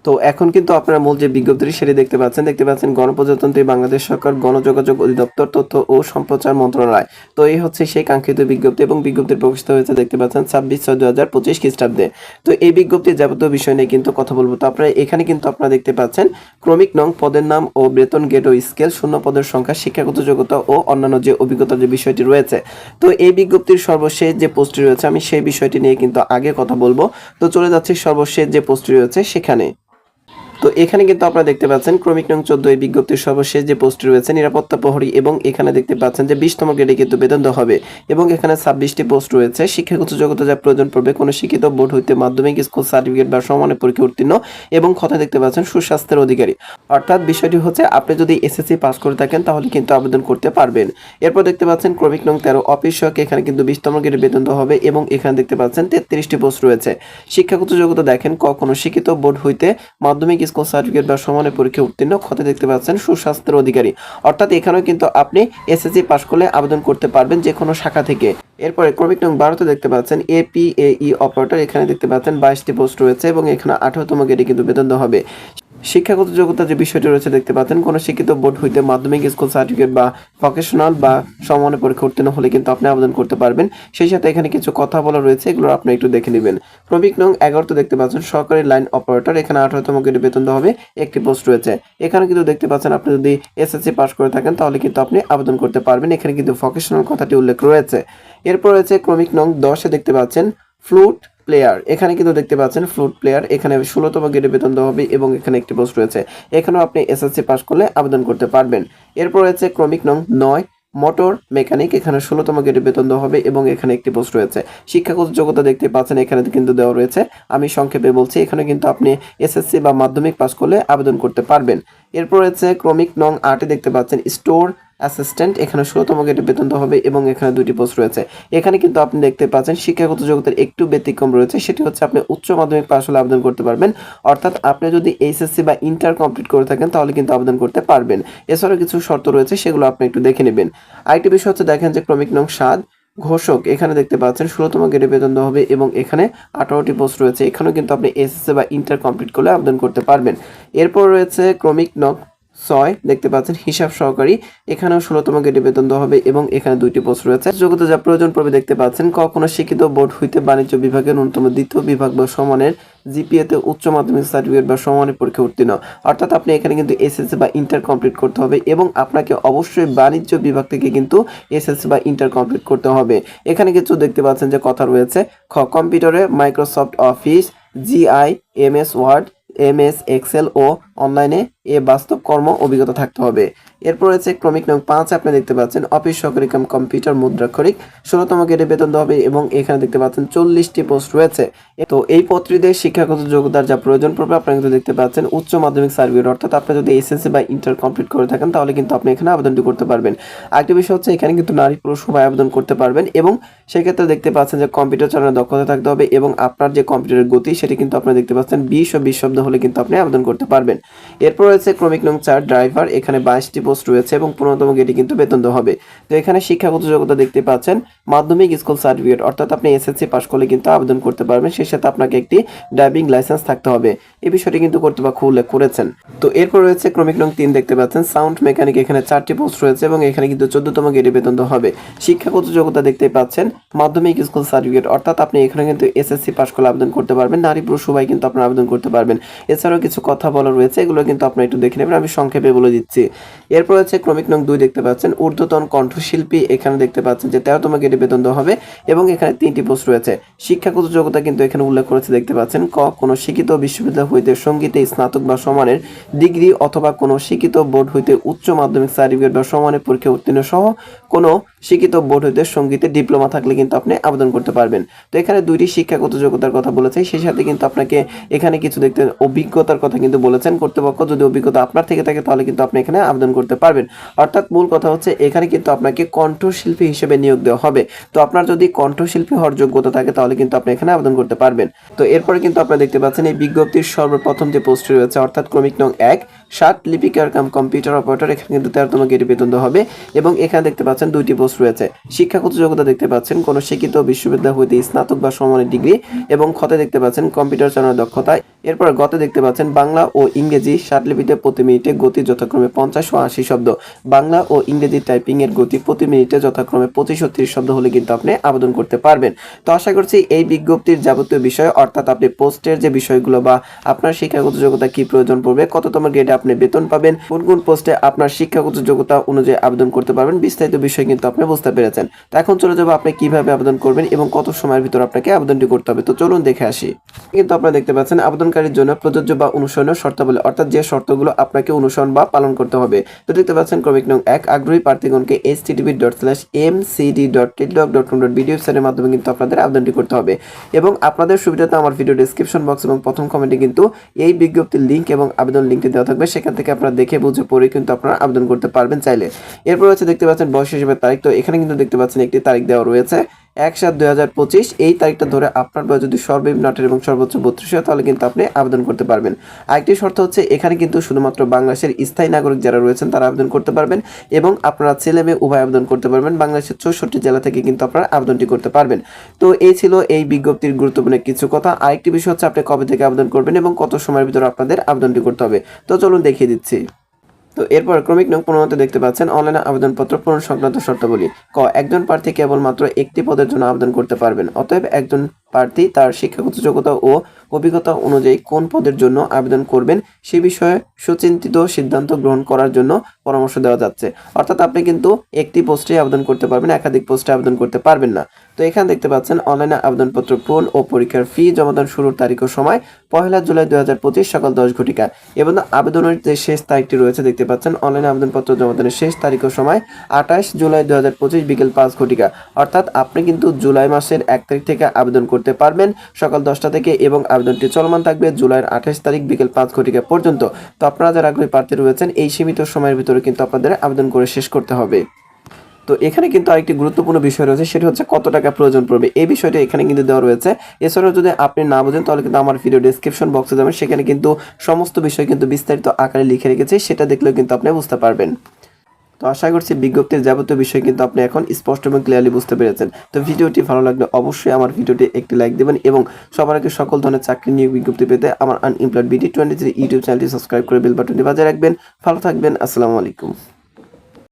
তো এখন কিন্তু আপনারা মূল যে বিজ্ঞপ্তিটি সেটি দেখতে পাচ্ছেন গণপ্রজাতন্ত্রী বাংলাদেশ সরকার গণযোগাযোগ অধিদপ্তর তথ্য ও সম্প্রচার মন্ত্রণালয়। তো এই হচ্ছে সেই কাঙ্ক্ষিত বিজ্ঞপ্তি এবং বিজ্ঞপ্তির প্রকাশিত হয়েছে দেখতে পাচ্ছেন 26/6/2025 খ্রিস্টাব্দে। তো এই বিজ্ঞপ্তির যাবতীয় বিষয় নিয়ে কিন্তু কথা বলবো। তো আপনারা এখানে কিন্তু আপনারা দেখতে পাচ্ছেন ক্রমিক নং, পদের নাম ও বেতন গ্রেড ও স্কেল, শূন্য পদের সংখ্যা, শিক্ষাগত যোগ্যতা ও অন্যান্য যে অভিজ্ঞতার যে বিষয়টি রয়েছে। তো এই বিজ্ঞপ্তির সর্বশেষ যে পোস্টটি রয়েছে আমি সেই বিষয়টি নিয়ে কিন্তু আগে কথা বলবো। তো চলে যাচ্ছি সর্বশেষ যে পোস্টটি রয়েছে সেখানে। তো এখানে কিন্তু আপনারা দেখতে পাচ্ছেন ক্রমিক নং 14 এই বিজ্ঞপ্তির সর্বশেষ যে পোস্টটি রয়েছে নিরাপত্তা প্রহরী, এবং এখানে দেখতে পাচ্ছেন যে 20তম গ্রেডে কিন্তু বেতন দেওয়া হবে এবং এখানে 26টি পোস্ট রয়েছে। শিক্ষাগত যোগ্যতা যা প্রয়োজন পড়বে কোনো শিক্ষিত বোর্ড হইতে মাধ্যমিক স্কুল সার্টিফিকেট বা সমমানের পরীক্ষা উত্তীর্ণ এবং কথা দেখতে পাচ্ছেন সুস্বাস্থ্যের অধিকারী। অর্থাৎ বিষয়টি হচ্ছে আপনি যদি এসএসসি পাস করে থাকেন তাহলে কিন্তু আবেদন করতে পারবেন। এরপর দেখতে পাচ্ছেন ক্রমিক নং 13 অফিস সহায়ক, এখানে কিন্তু 20তম গ্রেডে বেতন দেওয়া হবে এবং এখানে দেখতে পাচ্ছেন 33টি পোস্ট রয়েছে। শিক্ষাগত যোগ্যতা দেখেন কোনো শিক্ষিত বোর্ড হইতে মাধ্যমিক স্কুল সার্টিফিকেট বা সমানের পরীক্ষা উত্তীর্ণ, ক্ষতে দেখতে পাচ্ছেন সুস্বাস্থ্যের অধিকারী। অর্থাৎ এখানেও কিন্তু আপনি এসএসসি পাস করলে আবেদন করতে পারবেন যে কোনো শাখা থেকে। এরপরে ক্রমিক নং 12তে দেখতে পাচ্ছেন এপিএই অপারেটর, এখানে দেখতে পাচ্ছেন 22টি পোস্ট রয়েছে এবং এখানে 18তম গ্রেডে কিন্তু বেতন দেওয়া হবে। শিক্ষাগত যোগ্যতা যে বিষয়টি রয়েছে দেখতে পাচ্ছেন কোনো শিক্ষিত বোর্ড হইতে মাধ্যমিক স্কুল সার্টিফিকেট বা ভোকেশনাল বা সমমানের পরীক্ষা উত্তীর্ণ হলে কিন্তু আপনি আবেদন করতে পারবেন। সেই সাথে এখানে কিছু কথা বলা রয়েছে, এগুলো আপনি একটু দেখে নেবেন। ক্রমিক নং 11তে দেখতে পাচ্ছেন সরকারি লাইন অপারেটর, এখানে 18তম গ্রেডে বেতন দেওয়া হবে, একটি পোস্ট রয়েছে। এখানে কিন্তু দেখতে পাচ্ছেন আপনি যদি এসএসসি পাস করে থাকেন তাহলে কিন্তু আপনি আবেদন করতে পারবেন। এখানে কিন্তু ভোকেশনাল কথাটি উল্লেখ রয়েছে। এরপর রয়েছে ক্রমিক নং 10-এ দেখতে পাচ্ছেন ফ্লুট প্লেয়ার, এখানে কিন্তু দেখতে পাচ্ছেন ফ্লুট প্লেয়ার, এখানে 16তম গ্রেডে বেতন দেওয়া হবে এবং এখানে একটি পোস্ট রয়েছে। এখানেও আপনি এসএসসি পাস করলে আবেদন করতে পারবেন। এরপর রয়েছে ক্রমিক নং 9 মোটর মেকানিক, এখানে 16তম গ্রেডে বেতন দেওয়া হবে এবং এখানে একটি পোস্ট রয়েছে। শিক্ষাগত যোগ্যতা দেখতে পাচ্ছেন এখানে কিন্তু দেওয়া রয়েছে, আমি সংক্ষেপে বলছি। এখানে কিন্তু আপনি এসএসসি বা মাধ্যমিক পাস করলে আবেদন করতে পারবেন। এরপর রয়েছে ক্রমিক নং 8-এ দেখতে পাচ্ছেন স্টোর অ্যাসিস্ট্যান্ট, এখানে 16তম গ্রেডে বেতন দেওয়া হবে এবং এখানে 2টি পোস্ট রয়েছে। এখানে কিন্তু আপনি দেখতে পাচ্ছেন শিক্ষাগত যোগ্যতার একটু ব্যতিক্রম রয়েছে, সেটি হচ্ছে আপনি উচ্চ মাধ্যমিক পাস হলে আবেদন করতে পারবেন। অর্থাৎ আপনি যদি এইচএসসি বা ইন্টার কমপ্লিট করে থাকেন তাহলে কিন্তু আবেদন করতে পারবেন। এছাড়াও কিছু শর্ত রয়েছে, সেগুলো আপনি একটু দেখে নেবেন। আরেকটি বিষয় হচ্ছে দেখেন যে ক্রমিক নং 7 ঘোষক, এখানে দেখতে পাচ্ছেন 16তম গ্রেডে বেতন দেওয়া হবে এবং এখানে 18টি পোস্ট রয়েছে। এখানেও কিন্তু আপনি এসএসসি বা ইন্টার কমপ্লিট করলে আবেদন করতে পারবেন। এরপর রয়েছে ক্রমিক নং 6 দেখতে পাচ্ছেন হিসাব সহকারী, এখানেও 16তম গ্রেডে বেতন দেওয়া হবে এবং এখানে 2টি পোস্ট রয়েছে। যোগ্যতা যা প্রয়োজন পড়বে দেখতে পাচ্ছেন কোনো শিক্ষিত বোর্ড হইতে বাণিজ্য বিভাগের ন্যূনতম 2য় বিভাগ বা সমানের জিপিএতে উচ্চ মাধ্যমিক সার্টিফিকেট বা সমানের পরীক্ষা উত্তীর্ণ। অর্থাৎ আপনি এখানে কিন্তু এসএসসি বা ইন্টার কমপ্লিট করতে হবে এবং আপনাকে অবশ্যই বাণিজ্য বিভাগ থেকে কিন্তু এসএসসি বা ইন্টার কমপ্লিট করতে হবে। এখানে কিছু দেখতে পাচ্ছেন যে কথা রয়েছে, কম্পিউটারে Microsoft office, GI, MS word, MS excel ও অনলাইনে বাস্তব কর্ম অভিজ্ঞতা থাকতে হবে। এরপর রয়েছে ক্রমিক নং 5 আপনি দেখতে পাচ্ছেন অফিস সহকারী কাম কম্পিউটার মুদ্রাক্ষরিক, 16তম গ্রেডে বেতন দেওয়া হবে এবং এখানে দেখতে পাচ্ছেন 40টি পোস্ট রয়েছে। তো এই পত্রীদের শিক্ষাগত যোগ্যতার যা প্রয়োজন পড়বে আপনারা কিন্তু দেখতে পাচ্ছেন উচ্চ মাধ্যমিক সার্টিফিকেট, অর্থাৎ আপনি যদি এসএসসি বা ইন্টার কমপ্লিট করে থাকেন তাহলে কিন্তু আপনি এখানে আবেদনটি করতে পারবেন। আরেকটি বিষয় হচ্ছে এখানে কিন্তু নারী পুরুষ সবাই আবেদন করতে পারবেন এবং সেক্ষেত্রে দেখতে পাচ্ছেন যে কম্পিউটার চালানোর দক্ষতা থাকতে হবে এবং আপনার যে কম্পিউটারের গতি সেটি কিন্তু আপনারা দেখতে পাচ্ছেন 20 ও 20 শব্দ হলে কিন্তু আপনি আবেদন করতে পারবেন। এরপর রয়েছে ক্রমিক নং 4 ড্রাইভার, এখানে 22টি পোস্ট রয়েছে এবং 15তম গ্রেডে কিন্তু বেতন দেওয়া হবে। তো এখানে শিক্ষাগত যোগ্যতা দেখতে পাচ্ছেন মাধ্যমিক স্কুল সার্টিফিকেট, অর্থাৎ আপনি এসএসসি পাস করলে কিন্তু আবেদন করতে পারবেন। সেই সাথে আপনাকে একটি ড্রাইভিং লাইসেন্স থাকতে হবে। এই বিষয়টি কিন্তু কর্তৃপক্ষ উল্লেখ করেছেন। তো এরপর রয়েছে ক্রমিক নং 3 দেখতে পাচ্ছেন সাউন্ড মেকানিক, এখানে 4টি পোস্ট রয়েছে এবং এখানে কিন্তু 14তম গ্রেডে বেতন দেওয়া হবে। শিক্ষাগত যোগ্যতা দেখতে পাচ্ছেন মাধ্যমিক স্কুল সার্টিফিকেট, অর্থাৎ আপনি এখানে কিন্তু এসএসসি পাস করলে আবেদন করতে পারবেন। নারী পুরুষ সবাই কিন্তু আপনারা আবেদন করতে পারবেন। এছাড়াও কিছু কথা বলা রয়েছে, এগুলো কিন্তু আপনারা একটু দেখে নেবেন, আমি সংক্ষেপে বলে দিচ্ছি। এরপর হচ্ছে ক্রমিক নং 2 দেখতে পাচ্ছেন ঊর্ধ্বতন কণ্ঠশিল্পী, এখানে দেখতে পাচ্ছেন যে 13তম গ্রেডে বেতন দেওয়া হবে এবং এখানে 3টি পোস্ট রয়েছে। শিক্ষাগত যোগ্যতা কিন্তু এখানে উল্লেখ করেছে দেখতে পাচ্ছেন কোনো শিক্ষিত বিশ্ববিদ্যালয় হইতে সঙ্গীতে স্নাতক বা সমানের ডিগ্রি অথবা কোনো শিক্ষিত বোর্ড হইতে উচ্চ মাধ্যমিক সার্টিফিকেট বা সমানের পরীক্ষা উত্তীর্ণ সহ কোনো শিক্ষিত বোর্ড হইতে সঙ্গীতে ডিপ্লোমা থাকলে কিন্তু আপনি আবেদন করতে পারবেন। তো এখানে 2টি শিক্ষাগত যোগ্যতার কথা বলেছে, সেই সাথে কিন্তু আপনাকে এখানে কিছু দেখতে অভিজ্ঞতার কথা কিন্তু বলেছেন। কর্তৃপক্ষ যদি অভিজ্ঞতা আপনার থেকে থাকে তাহলে কিন্তু আপনি এখানে আবেদন করতে পারবেন। অর্থাৎ মূল কথা হচ্ছে এখানে কিন্তু আপনাকে কণ্ঠশিল্পী হিসেবে নিয়োগ দেওয়া হবে। তো আপনার যদি কণ্ঠশিল্পী হওয়ার যোগ্যতা থাকে তাহলে কিন্তু আপনি এখানে আবেদন করতে পারবেন। তো এরপরে কিন্তু আপনারা দেখতে পাচ্ছেন এই বিজ্ঞপ্তির সর্বপ্রথম যে পোস্টটি রয়েছে অর্থাৎ ক্রমিক নং 1 ষাট লিপিকার কাম কম্পিউটার অপারেটর, এখানে কিন্তু 13তম গ্রেডে বেতন দেওয়া হবে এবং এখানে দেখতে পাচ্ছেন দুইটি পোস্ট রয়েছে। শিক্ষাগত যোগ্যতা দেখতে পাচ্ছেন কোন শিক্ষিত বিশ্ববিদ্যালয় হইতে স্নাতক বা সমমানের ডিগ্রি এবং খতে দেখতে পাচ্ছেন কম্পিউটার চালানোর দক্ষতা। এরপর গতে দেখতে পাচ্ছেন বাংলা ও ইংরেজি ষাটলিপিতে প্রতি মিনিটে গতি যথাক্রমে 50 ও 80 শব্দ, বাংলা ও ইংরেজি টাইপিং এর গতি প্রতি মিনিটে যথাক্রমে 25 ও 30 শব্দ হলে কিন্তু আপনি আবেদন করতে পারবেন। তো আশা করছি এই বিজ্ঞপ্তির যাবতীয় বিষয় অর্থাৎ আপনি পোস্টের যে বিষয়গুলো বা আপনার শিক্ষাগত যোগ্যতা কি প্রয়োজন পড়বে, কততম গ্রেডে আপনি বেতন পাবেন, কোন কোন পোস্টে আপনার শিক্ষাগত যোগ্যতা অনুযায়ী আবেদন করতে পারবেন, বিস্তারিত বিষয় কিন্তু আপনি বুঝতে পেরেছেন। তো এখন চলে যাবো আপনি কিভাবে আবেদন করবেন এবং কত সময়ের ভিতর আপনাকে আবেদনটি করতে হবে। তো চলুন দেখে আসি। কিন্তু আপনারা দেখতে পাচ্ছেন আবেদনকারীর জন্য প্রযোজ্য বা অনুসরণীয় শর্তাবলী অর্থাৎ যে শর্তগুলো আপনাকে অনুসরণ বা পালন করতে হবে। তো দেখতে পাচ্ছেন ক্রমিক নং 1 আগ্রহী প্রার্থীগণকে http://mcd.teledoc.com.bd ওয়েবসাইটের মাধ্যমে কিন্তু আপনাদের আবেদনটি করতে হবে এবং আপনাদের সুবিধাতে আমার ভিডিও ডেসক্রিপশন বক্স এবং প্রথম কমেন্টে কিন্তু এই বিজ্ঞপ্তির লিঙ্ক এবং আবেদন লিঙ্কটি দেওয়া থাকবে, সেখান থেকে আপনারা দেখে বুঝে পড়ে কিন্তু আপনারা আবেদন করতে পারবেন চাইলে। এরপর হচ্ছে দেখতে পাচ্ছেন বয়স হিসেবে তারিখ। তো এখানে কিন্তু দেখতে পাচ্ছেন একটি তারিখ দেওয়া রয়েছে 1/7/2025। এই তারিখটা ধরে আপনার বয়স যদি সর্বনিম্ন 18 এবং সর্বোচ্চ 32 হয় তাহলে কিন্তু আপনি আবেদন করতে পারবেন। আরেকটি শর্ত হচ্ছে এখানে কিন্তু শুধুমাত্র বাংলাদেশের স্থায়ী নাগরিক যারা রয়েছেন তারা আবেদন করতে পারবেন এবং আপনারা ছেলে মেয়ে উভয় আবেদন করতে পারবেন। বাংলাদেশের 64 জেলা থেকে কিন্তু আপনারা আবেদনটি করতে পারবেন। তো এই ছিল এই বিজ্ঞপ্তির গুরুত্বপূর্ণ কিছু কথা। আরেকটি বিষয় হচ্ছে আপনি কবে থেকে আবেদন করবেন এবং কত সময়ের ভিতরে আপনাদের আবেদনটি করতে হবে। তো চলুন দেখিয়ে দিচ্ছি। তো এরপর ক্রমিক নং 15 দেখতে পাচ্ছেন অনলাইনে আবেদনপত্র পূরণ সংক্রান্ত শর্তাবলী। একজন প্রার্থী কেবলমাত্র একটি পদের জন্য আবেদন করতে পারবেন। অতএব একজন প্রার্থী তার শিক্ষাগত যোগ্যতা ও অভিজ্ঞতা অনুযায়ী কোন পদের জন্য আবেদন করবেন সে বিষয়ে সুচিন্তিত সিদ্ধান্ত গ্রহণ করার জন্য পরামর্শ দেওয়া যাচ্ছে। অর্থাৎ আপনি কিন্তু একটি পোস্টে আবেদন করতে পারবেন, একাধিক পোস্টে আবেদন করতে পারবেন না। তো এখানে দেখতে পাচ্ছেন অনলাইনে আবেদনপত্র পূরণ ও পরীক্ষার ফি জমাদান শুরুর তারিখ ও সময় 1 জুলাই 2025 সকাল 10 ঘটিকা এবং আবেদনের যে শেষ তারিখটি রয়েছে দেখতে পাচ্ছেন অনলাইনে আবেদনপত্র জমাদানের শেষ তারিখ ও সময় 28 জুলাই 2025 বিকেল 5 ঘটিকা। অর্থাৎ আপনি কিন্তু জুলাই মাসের 1 তারিখ থেকে আবেদন করতে পারবেন সকাল 10টা থেকে এবং আবেদনটি চলমান থাকবে জুলাইয়ের 28 তারিখ বিকেল 5 ঘটিকা পর্যন্ত। তো আপনারা যারা আগ্রহী প্রার্থী রয়েছেন এই সীমিত সময়ের ভিতরে কিন্তু আপনাদের আবেদন করে শেষ করতে হবে। তো এখানে কিন্তু আরেকটি গুরুত্বপূর্ণ বিষয় রয়েছে, সেটা হচ্ছে কত টাকা প্রয়োজন পড়বে। এই বিষয়টা এখানে কিন্তু দেওয়া রয়েছে। এছাড়াও যদি আপনি না বোঝেন তাহলে কিন্তু আমার ভিডিও ডেসক্রিপশন বক্সে যাবেন, সেখানে কিন্তু সমস্ত বিষয় কিন্তু বিস্তারিত আকারে লিখে রেখেছি, সেটা দেখলেও কিন্তু আপনি বুঝতে পারবেন। তো আশা করছি বিজ্ঞপ্তির যাবতীয় বিষয় কিন্তু আপনি এখন স্পষ্ট এবং ক্লিয়ারলি বুঝতে পেরেছেন। তো ভিডিওটি ভালো লাগলে অবশ্যই আমার ভিডিওটি একটি লাইক দেবেন এবং সবার আগে সকল ধরনের চাকরি নিয়োগ বিজ্ঞপ্তি পেতে আমার আনএমপ্লয়েড BD23 ইউটিউব চ্যানেলটি সাবস্ক্রাইব করে বেল বাটনটি বাজিয়ে রাখবেন। ভালো থাকবেন। আসসালামু আলাইকুম।